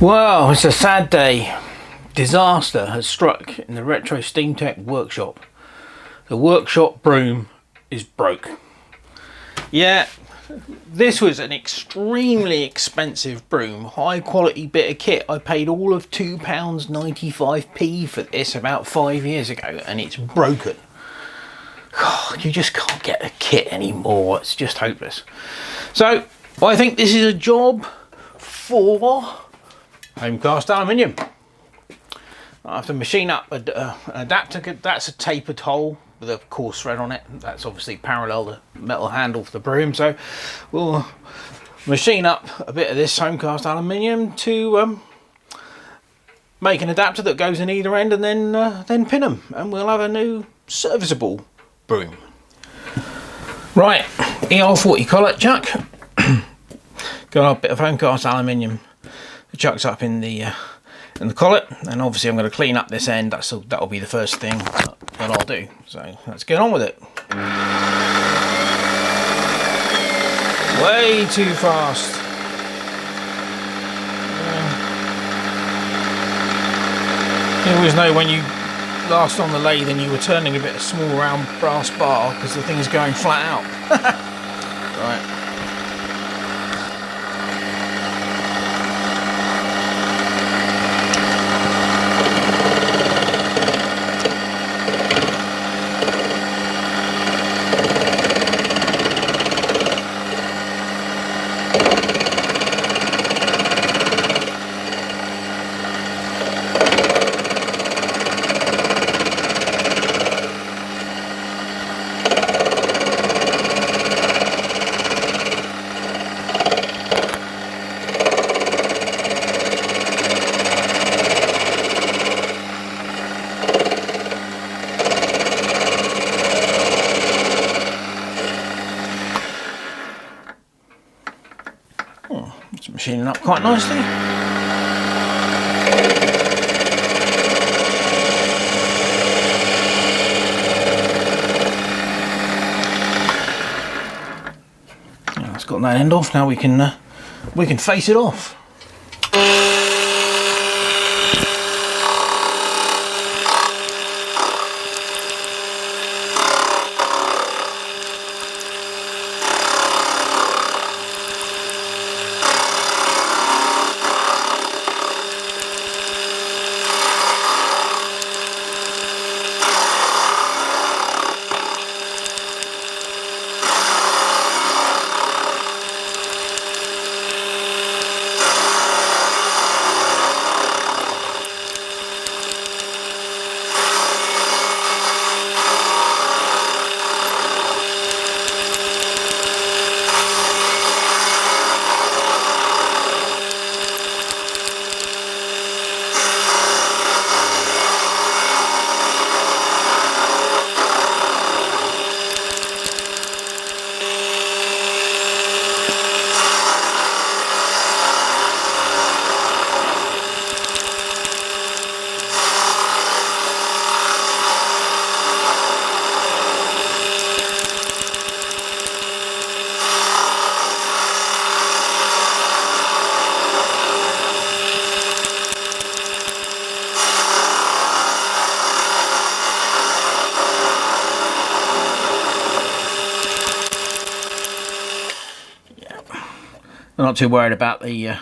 Well, it's a sad day. Disaster has struck in the Retro Steam Tech workshop. The workshop Broom is broke. Yeah, this was an extremely expensive Broom, high quality bit of kit. I paid all of £2.95 for this about 5 years ago, and it's broken. God, you just can't get a kit anymore. It's just hopeless. So I think this is a job for home cast aluminium. I have to machine up an adapter. That's a tapered hole with a coarse thread on it. That's obviously parallel the metal handle for the Broom. So we'll machine up a bit of this home cast aluminium to make an adapter that goes in either end, and then pin them, and we'll have a new serviceable Broom. Right, ER40 collet chuck. Got a bit of home cast aluminium. The chuck's up in the collet, and obviously I'm going to clean up this end. That'll be the first thing that I'll do. So let's get on with it. Way too fast. You always know when you last on the lathe and you were turning a bit of small round brass bar because the thing's going flat out. Right. It's machining up quite nicely. Yeah, it's got that end off. Now we can face it off. I'm not too worried about the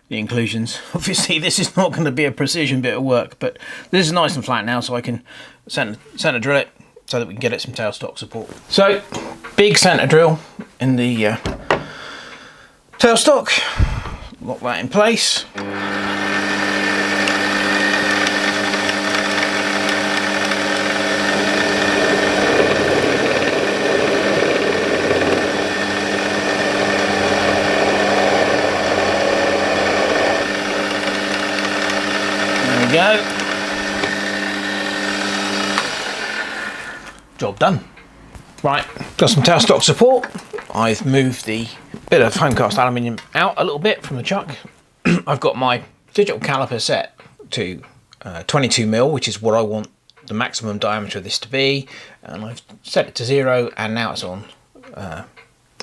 inclusions. Obviously this is not going to be a precision bit of work, but this is nice and flat now, so I can center drill it so that we can get it some tailstock support. So big center drill in the tailstock, lock that in place. Go. Job done. Right, got some tailstock support. I've moved the bit of home cast aluminium out a little bit from the chuck. I've got my digital caliper set to 22mm, which is what I want the maximum diameter of this to be, and I've set it to 0, and now it's on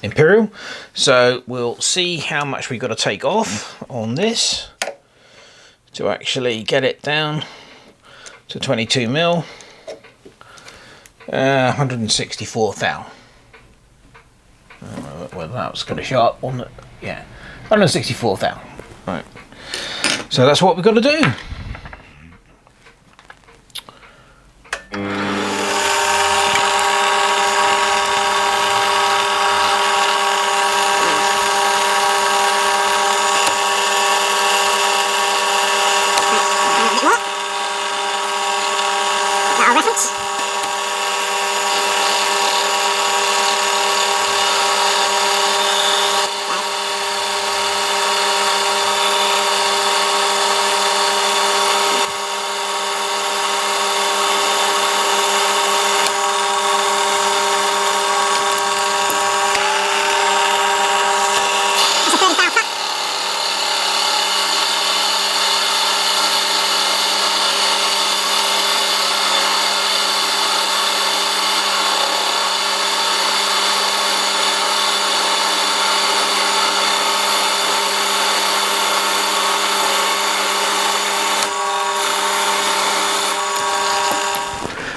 Imperial. So we'll see how much we've got to take off on this. to actually get it down to 22 mil. 164 thou. Whether that was going to show up on the, yeah, 164 thou. Right. So that's what we've got to do.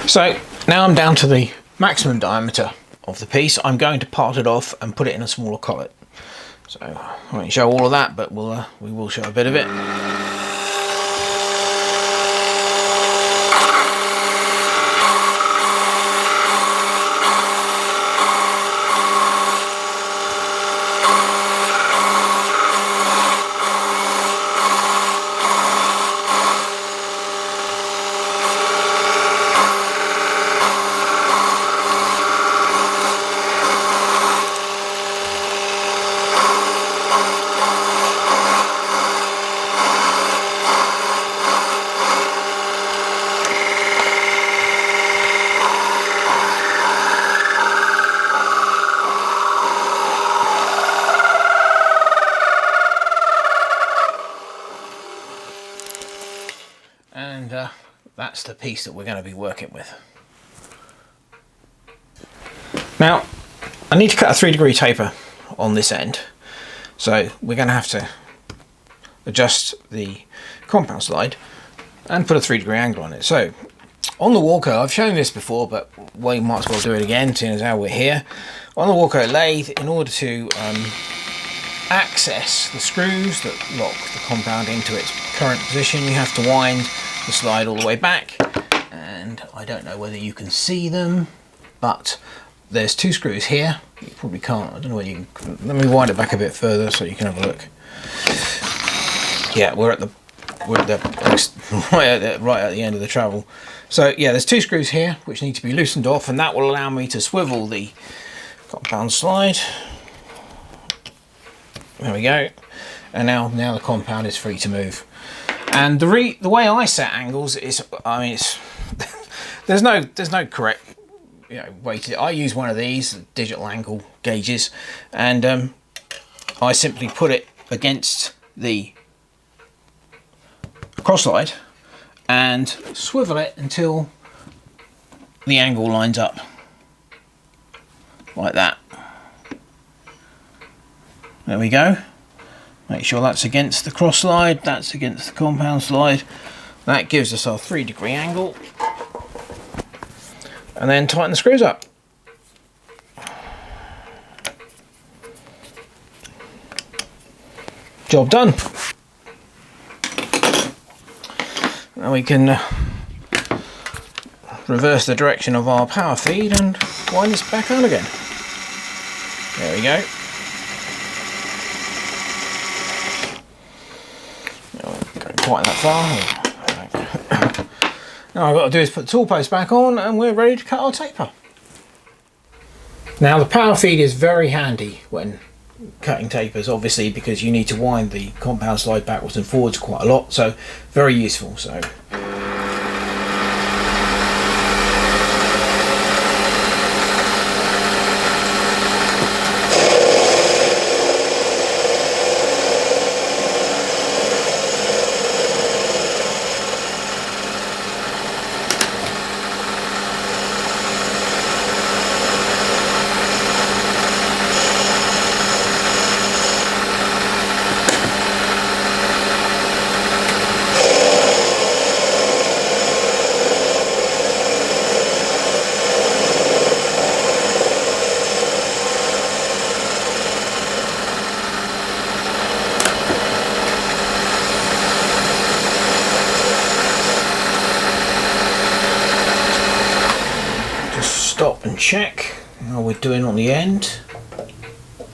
So now I'm down to the maximum diameter of the piece. I'm going to part it off and put it in a smaller collet. So I won't show all of that, but we will show a bit of it. And that's the piece that we're going to be working with. Now, I need to cut a 3-degree taper on this end, so we're going to have to adjust the compound slide and put a 3-degree angle on it. So on the Walker, I've shown this before, but we might as well do it again, seeing as how we're here. On the Walker lathe, in order to access the screws that lock the compound into its current position, you have to wind the slide all the way back, and I don't know whether you can see them, but there's 2 screws here. You probably can't. I don't know whether you can. Let me wind it back a bit further so you can have a look. Yeah, we're at the right at the end of the travel. So yeah, there's 2 screws here which need to be loosened off, and that will allow me to swivel the compound slide. There we go. And now the compound is free to move. And the way I set angles is, I mean, it's there's no correct, you know, way to. I use one of these digital angle gauges, and I simply put it against the cross slide and swivel it until the angle lines up like that. There we go. Make sure that's against the cross slide, that's against the compound slide. That gives us our 3-degree angle. And then tighten the screws up. Job done. Now we can reverse the direction of our power feed and wind this back on again. There we go. Quite that far. Now I've got to do is put the tool post back on, and we're ready to cut our taper. Now the power feed is very handy when cutting tapers, obviously, because you need to wind the compound slide backwards and forwards quite a lot, so very useful. So and check how we're doing on the end.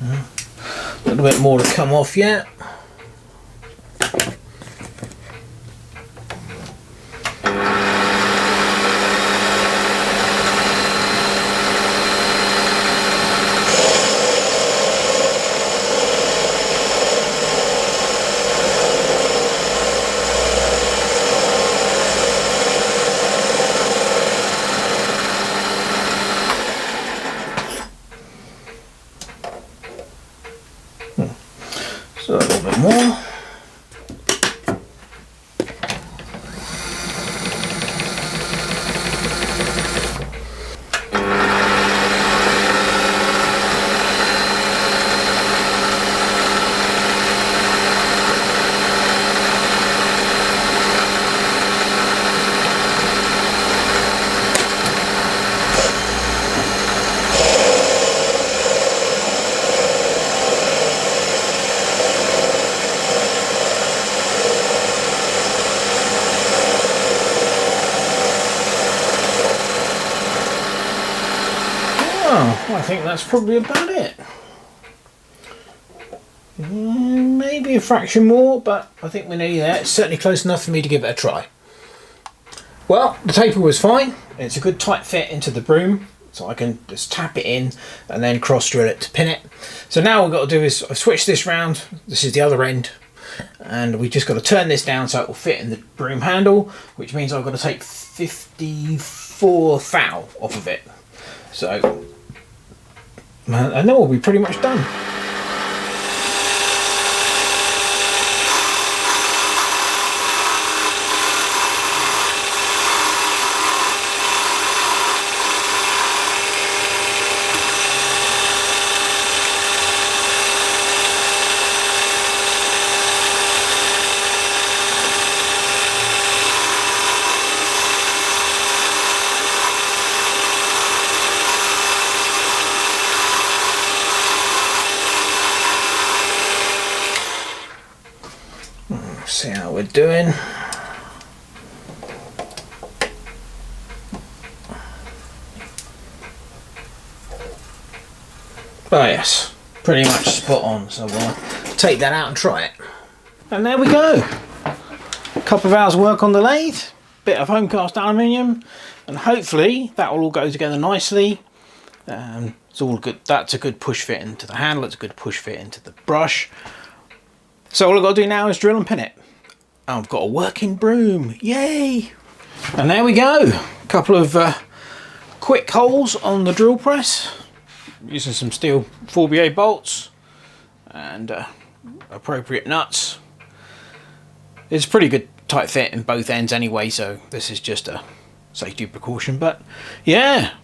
A little bit more to come off yet. So a little bit more. Oh, I think that's probably about it. Maybe a fraction more, but I think we're nearly there. It's certainly close enough for me to give it a try. Well, the taper was fine. It's a good tight fit into the broom, so I can just tap it in and then cross drill it to pin it. So now what I've got to do is I've switched this round. This is the other end, and we just got to turn this down so it will fit in the broom handle, which means I've got to take 54 thou off of it. So, and then we'll be pretty much done. See how we're doing. Oh yes, pretty much spot on, so we'll take that out and try it. And there we go. A couple of hours work on the lathe, bit of home cast aluminium, and hopefully that will all go together nicely. It's all good. That's a good push fit into the handle, it's a good push fit into the brush. So all I've got to do now is drill and pin it. I've got a working broom, yay! And there we go, a couple of quick holes on the drill press, using some steel 4BA bolts and appropriate nuts. It's a pretty good tight fit in both ends anyway, so this is just a safety precaution, but yeah.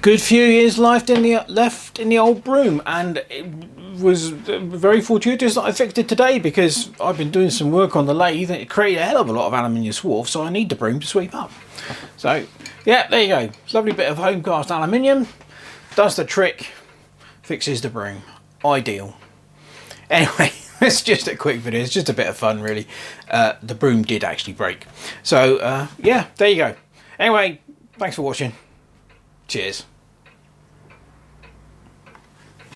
Good few years left in the old broom, and it was very fortuitous that I fixed it today, because I've been doing some work on the lathe and it created a hell of a lot of aluminium swarf, so I need the broom to sweep up. So yeah, there you go, lovely bit of home cast aluminium, does the trick, fixes the broom, ideal. Anyway, it's just a quick video, it's just a bit of fun really. The broom did actually break, so yeah, there you go. Anyway, thanks for watching, cheers.